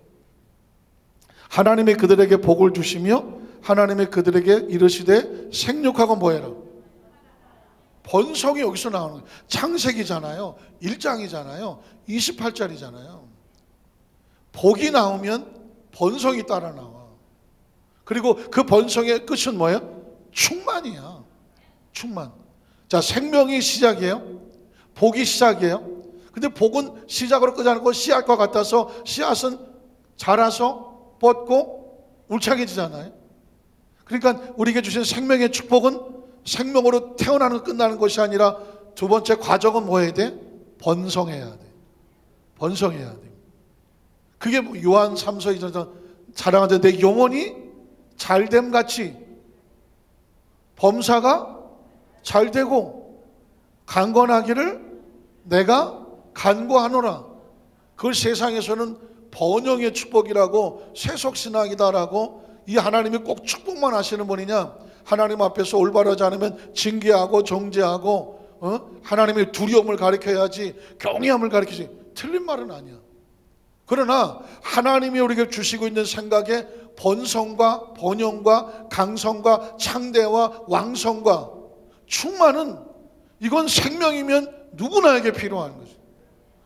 하나님이 그들에게 복을 주시며 하나님이 그들에게 이르시되 생육하고 뭐해라? 번성이 여기서 나오는 거예요. 창세기잖아요. 1장이잖아요. 28절이잖아요. 복이 나오면 번성이 따라 나와. 그리고 그 번성의 끝은 뭐예요? 충만이야. 충만. 자, 생명이 시작이에요. 복이 시작이에요. 근데 복은 시작으로 끝지 않고 씨앗과 같아서 씨앗은 자라서 뻗고 울창해지잖아요. 그러니까 우리에게 주신 생명의 축복은 생명으로 태어나는 끝나는 것이 아니라 두 번째 과정은 뭐 해야 돼? 번성해야 돼. 번성해야 돼. 그게 요한 3서 2절에서 자랑하되 내 영혼이 잘됨 같이 범사가 잘되고 강건하기를 내가 간구하노라. 그걸 세상에서는 번영의 축복이라고 세속신앙이다라고, 이 하나님이 꼭 축복만 하시는 분이냐? 하나님 앞에서 올바르지 않으면 징계하고 정죄하고 하나님의 두려움을 가르쳐야지 경외함을 가르치지, 틀린 말은 아니야. 그러나 하나님이 우리에게 주시고 있는 생각에 번성과 번영과 강성과 창대와 왕성과 충만은, 이건 생명이면 누구나에게 필요한 거죠.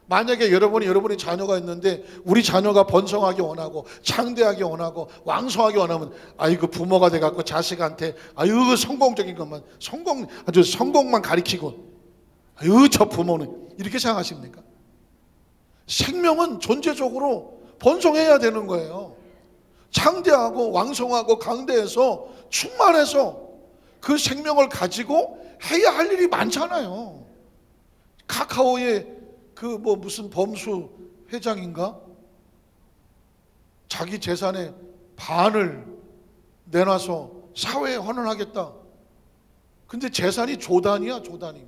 만약에 여러분이 자녀가 있는데 우리 자녀가 번성하기 원하고 창대하기 원하고 왕성하기 원하면, 아이고 부모가 돼갖고 자식한테 아유 성공적인 것만 아주 성공만 가리키고, 아유 저 부모는, 이렇게 생각하십니까? 생명은 존재적으로 번성해야 되는 거예요. 창대하고 왕성하고 강대해서 충만해서 그 생명을 가지고 해야 할 일이 많잖아요. 카카오의 그 뭐 무슨 범수 회장인가? 자기 재산의 반을 내놔서 사회에 헌원하겠다. 근데 재산이 조단이야, 조단이.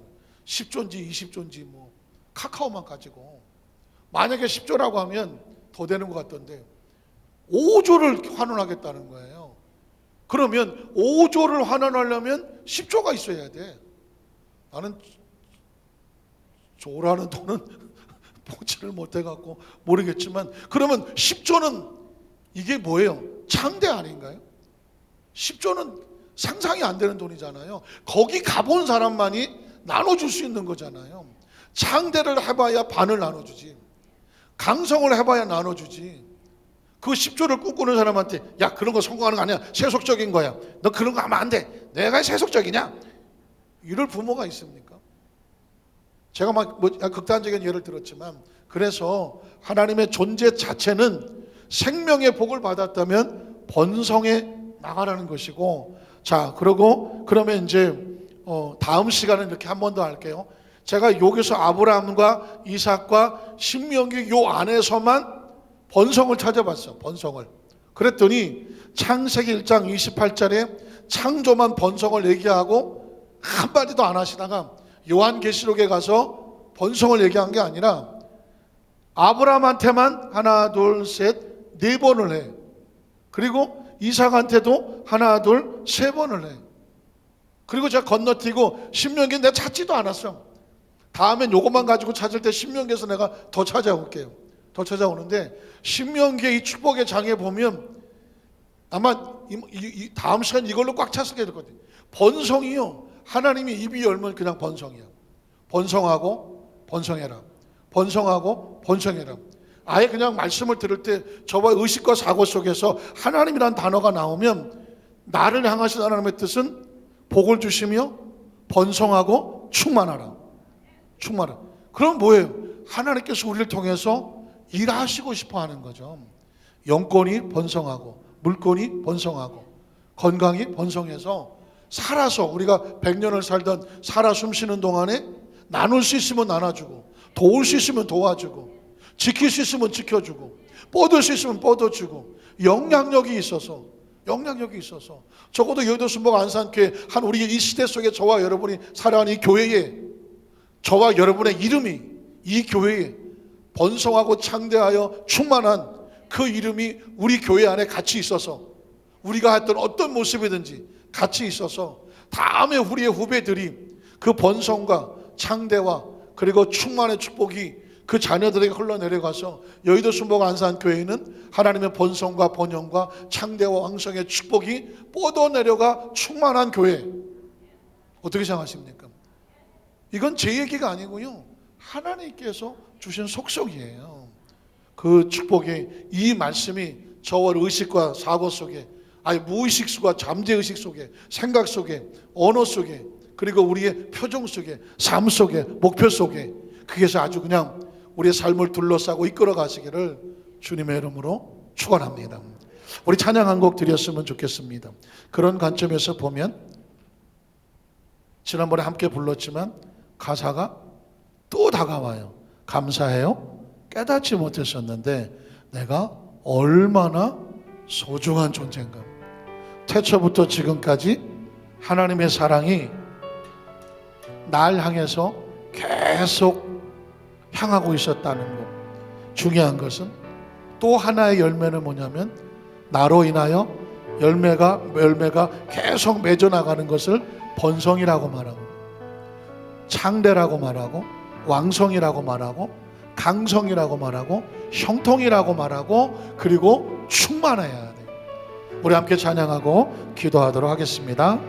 10조인지 20조인지 뭐 카카오만 가지고. 만약에 10조라고 하면 더 되는 것 같던데 5조를 환원하겠다는 거예요. 그러면 5조를 환원하려면 10조가 있어야 돼. 나는 조라는 돈은 보지를 못해갖고 모르겠지만, 그러면 10조는 이게 뭐예요? 창대 아닌가요? 10조는 상상이 안 되는 돈이잖아요. 거기 가본 사람만이 나눠줄 수 있는 거잖아요. 창대를 해봐야 반을 나눠주지, 강성을 해봐야 나눠주지. 그 10조를 꿈꾸는 사람한테 야 그런 거 성공하는 거 아니야, 세속적인 거야, 너 그런 거 하면 안 돼, 내가 세속적이냐, 이럴 부모가 있습니까? 제가 막 극단적인 예를 들었지만, 그래서 하나님의 존재 자체는 생명의 복을 받았다면 번성해 나가라는 것이고, 자, 그러면 이제 다음 시간은 이렇게 한 번 더 할게요. 제가 여기서 아브라함과 이삭과 신명기 요 안에서만 번성을 찾아봤어. 번성을. 그랬더니 창세기 1장 28절에 창조만 번성을 얘기하고 한마디도 안 하시다가 요한계시록에 가서 번성을 얘기한 게 아니라 아브라함한테만 하나 둘 셋 네 번을 해. 그리고 이삭한테도 하나 둘 세 번을 해. 그리고 제가 건너뛰고 신명기 내가 찾지도 않았어. 다음엔 요것만 가지고 찾을 때 신명기에서 내가 더 찾아올게요. 더 찾아오는데 신명기의 이 축복의 장에 보면 아마 이 다음 시간 이걸로 꽉 찼을 거거든요. 번성이요, 하나님이 입이 열면 그냥 번성이야. 번성하고 번성해라. 번성하고 번성해라. 아예 그냥 말씀을 들을 때 저와 의식과 사고 속에서 하나님이라는 단어가 나오면 나를 향하신 하나님의 뜻은 복을 주시며 번성하고 충만하라. 충만하라. 그럼 뭐예요? 하나님께서 우리를 통해서 일하시고 싶어 하는 거죠. 영권이 번성하고 물권이 번성하고 건강이 번성해서 살아서 우리가 100년을 살던 살아 숨쉬는 동안에 나눌 수 있으면 나눠주고, 도울 수 있으면 도와주고, 지킬 수 있으면 지켜주고, 뻗을 수 있으면 뻗어주고, 영향력이 있어서 적어도 여의도 순복 안산교회 한 우리 이 시대 속에 저와 여러분이 살아가는 이 교회에, 저와 여러분의 이름이 이 교회에 번성하고 창대하여 충만한 그 이름이 우리 교회 안에 같이 있어서, 우리가 했던 어떤 모습이든지 같이 있어서 다음에 우리의 후배들이 그 번성과 창대와 그리고 충만의 축복이 그 자녀들에게 흘러내려가서 여의도 순복 안산교회는 하나님의 번성과 번영과 창대와 왕성의 축복이 뻗어내려가 충만한 교회. 어떻게 생각하십니까? 이건 제 얘기가 아니고요, 하나님께서 주신 속성이에요. 그 축복이, 이 말씀이 저와 의식과 사고 속에, 아니 무의식과 잠재의식 속에, 생각 속에, 언어 속에, 그리고 우리의 표정 속에, 삶 속에, 목표 속에, 그게서 아주 그냥 우리의 삶을 둘러싸고 이끌어 가시기를 주님의 이름으로 축원합니다. 우리 찬양 한 곡 드렸으면 좋겠습니다. 그런 관점에서 보면 지난번에 함께 불렀지만 가사가 또 다가와요. 감사해요. 깨닫지 못했었는데 내가 얼마나 소중한 존재인가. 태초부터 지금까지 하나님의 사랑이 날 향해서 계속 향하고 있었다는 것. 중요한 것은 또 하나의 열매는 뭐냐면 나로 인하여 열매가 계속 맺어 나가는 것을 번성이라고 말하고, 창대라고 말하고, 왕성이라고 말하고, 강성이라고 말하고, 형통이라고 말하고, 그리고 충만해야 돼요. 우리 함께 찬양하고 기도하도록 하겠습니다.